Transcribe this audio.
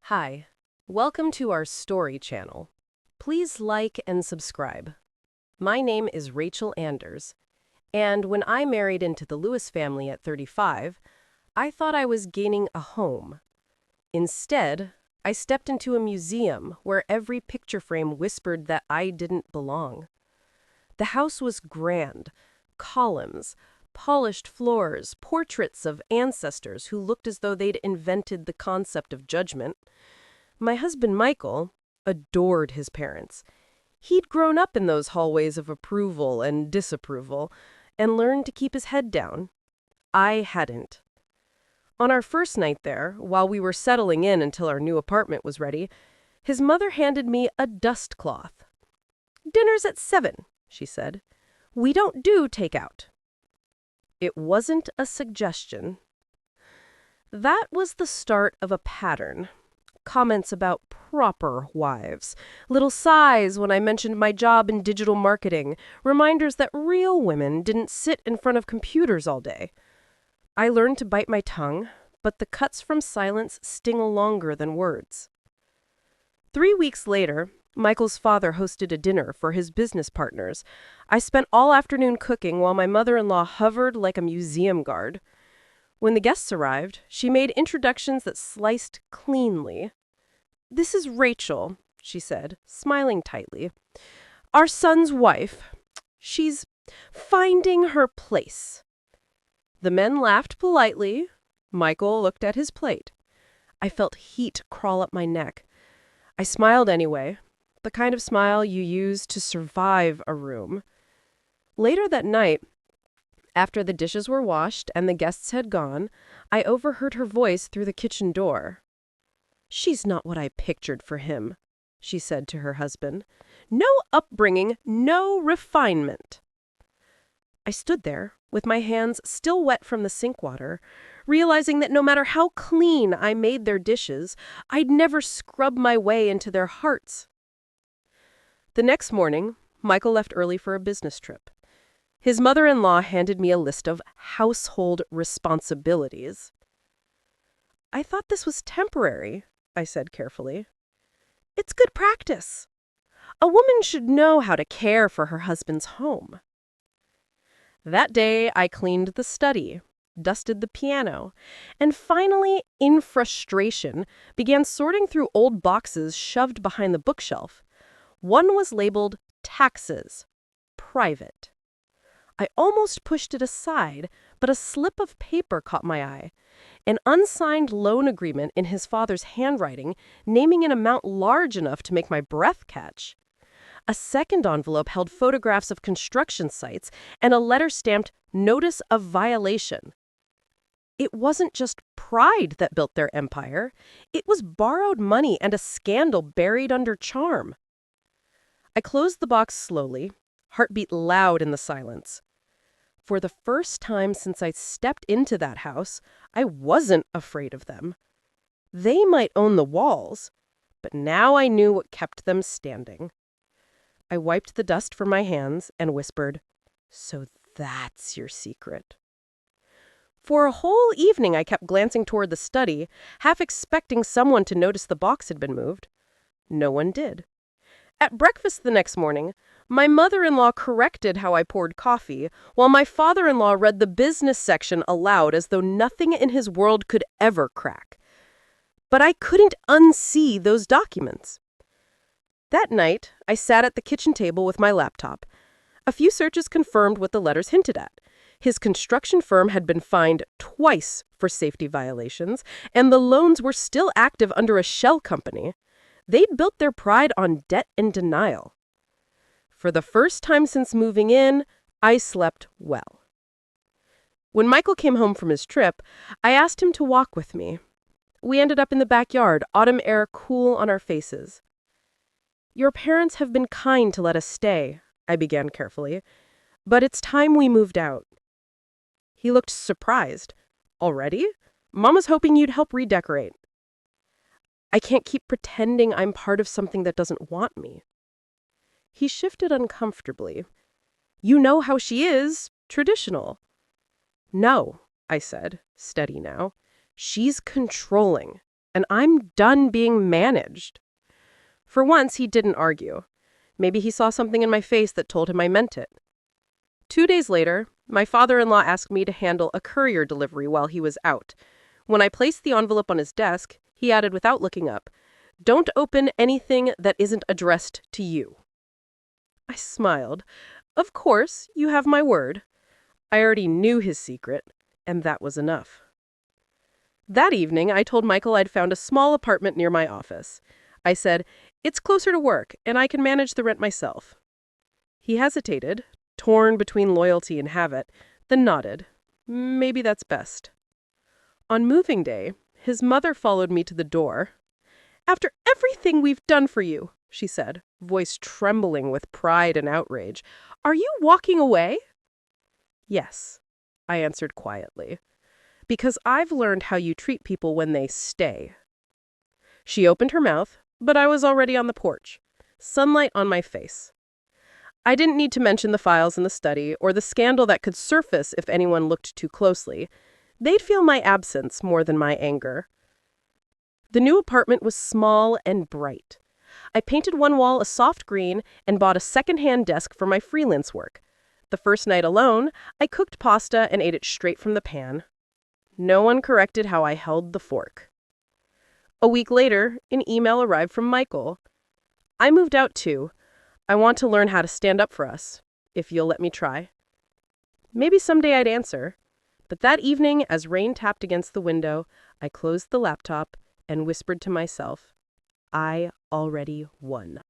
Hi, welcome to our story channel. Please like and subscribe. My name is Rachel Anders, and when I married into the Lewis family at 35, I thought I was gaining a home. Instead, I stepped into a museum where every picture frame whispered that I didn't belong. The house was grand, columns, polished floors, portraits of ancestors who looked as though they'd invented the concept of judgment. My husband Michael adored his parents. He'd grown up in those hallways of approval and disapproval and learned to keep his head down. I hadn't. On our first night there, while we were settling in until our new apartment was ready, his mother handed me a dust cloth. "Dinner's at 7," she said. "We don't do takeout." It wasn't a suggestion. That was the start of a pattern. Comments about proper wives, little sighs when I mentioned my job in digital marketing, reminders that real women didn't sit in front of computers all day. I learned to bite my tongue, but the cuts from silence sting longer than words. 3 weeks later, Michael's father hosted a dinner for his business partners. I spent all afternoon cooking while my mother-in-law hovered like a museum guard. When the guests arrived, she made introductions that sliced cleanly. "This is Rachel," she said, smiling tightly. "Our son's wife. She's finding her place." The men laughed politely. Michael looked at his plate. I felt heat crawl up my neck. I smiled anyway, the kind of smile you use to survive a room. Later that night, after the dishes were washed and the guests had gone, I overheard her voice through the kitchen door. "She's not what I pictured for him," she said to her husband. "No upbringing, no refinement." I stood there, with my hands still wet from the sink water, realizing that no matter how clean I made their dishes, I'd never scrub my way into their hearts. The next morning, Michael left early for a business trip. His mother-in-law handed me a list of household responsibilities. "I thought this was temporary," I said carefully. "It's good practice. A woman should know how to care for her husband's home." That day, I cleaned the study, dusted the piano, and finally, in frustration, began sorting through old boxes shoved behind the bookshelf. One was labeled Taxes, Private. I almost pushed it aside, but a slip of paper caught my eye. An unsigned loan agreement in his father's handwriting, naming an amount large enough to make my breath catch. A second envelope held photographs of construction sites and a letter stamped Notice of Violation. It wasn't just pride that built their empire. It was borrowed money and a scandal buried under charm. I closed the box slowly, heartbeat loud in the silence. For the first time since I stepped into that house, I wasn't afraid of them. They might own the walls, but now I knew what kept them standing. I wiped the dust from my hands and whispered, "So that's your secret." For a whole evening I kept glancing toward the study, half expecting someone to notice the box had been moved. No one did. At breakfast the next morning, my mother-in-law corrected how I poured coffee, while my father-in-law read the business section aloud as though nothing in his world could ever crack. But I couldn't unsee those documents. That night, I sat at the kitchen table with my laptop. A few searches confirmed what the letters hinted at. His construction firm had been fined twice for safety violations, and the loans were still active under a shell company. They'd built their pride on debt and denial. For the first time since moving in, I slept well. When Michael came home from his trip, I asked him to walk with me. We ended up in the backyard, autumn air cool on our faces. "Your parents have been kind to let us stay," I began carefully, "but it's time we moved out." He looked surprised. "Already? Mama's hoping you'd help redecorate." "I can't keep pretending I'm part of something that doesn't want me." He shifted uncomfortably. "You know how she is, traditional." "No," I said, steady now. "She's controlling. and I'm done being managed. For once, he didn't argue. Maybe he saw something in my face that told him I meant it. 2 days later, my father-in-law asked me to handle a courier delivery while he was out. When I placed the envelope on his desk, he added without looking up, "Don't open anything that isn't addressed to you." I smiled. Of course, you have my word. I already knew his secret, and that was enough. That evening, I told Michael I'd found a small apartment near my office. I said, "It's closer to work, and I can manage the rent myself." He hesitated, torn between loyalty and habit, then nodded. Maybe that's best. On moving day, his mother followed me to the door. "After everything we've done for you," she said, voice trembling with pride and outrage, "are you walking away?" "Yes," I answered quietly, "because I've learned how you treat people when they stay." She opened her mouth, but I was already on the porch, sunlight on my face. I didn't need to mention the files in the study or the scandal that could surface if anyone looked too closely. They'd feel my absence more than my anger. The new apartment was small and bright. I painted one wall a soft green and bought a second-hand desk for my freelance work. The first night alone, I cooked pasta and ate it straight from the pan. No one corrected how I held the fork. A week later, an email arrived from Michael. "I moved out too. I want to learn how to stand up for us, if you'll let me try." Maybe someday I'd answer. But that evening, as rain tapped against the window, I closed the laptop and whispered to myself, I already won.